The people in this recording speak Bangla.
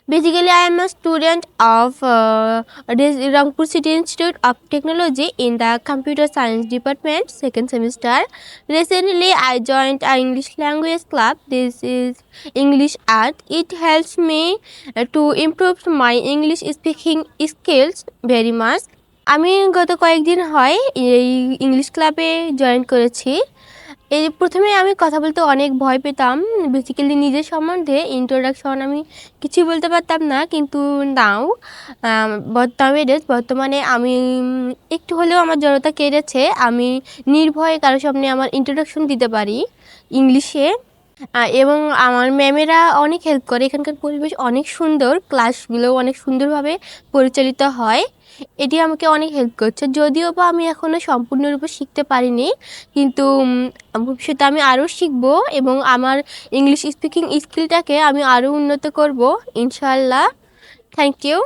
Basically, I am a student of Rangpur City Institute of Technology in the Computer Science Department, second semester. Recently, I joined an English language club. This is English Art. It helps me to improve my English speaking skills very much. আমি গত কয়েকদিন হয় এই ইংলিশ ক্লাবে জয়েন করেছি। এই প্রথমে আমি কথা বলতে অনেক ভয় পেতাম। বেসিক্যালি নিজের সম্বন্ধে ইন্ট্রোডাকশন আমি কিছুই বলতে পারতাম না, কিন্তু নাও বর্তমানে আমি একটু হলেও আমার জড়তা কেটেছে। আমি নির্ভয়ে কারোর সামনে আমার ইন্ট্রোডাকশন দিতে পারি ইংলিশে। এবং আমার ম্যামেরা অনেক হেল্প করে। এখানকার পরিবেশ অনেক সুন্দর, ক্লাসগুলোও অনেক সুন্দরভাবে পরিচালিত হয়। এটি আমাকে অনেক হেল্প করছে। যদিও বা আমি এখনও সম্পূর্ণরূপে শিখতে পারিনি, কিন্তু ভবিষ্যতে আমি আরও শিখব এবং আমার ইংলিশ স্পিকিং স্কিলটাকে আমি আরও উন্নত করব ইনশাআল্লাহ। Thank you.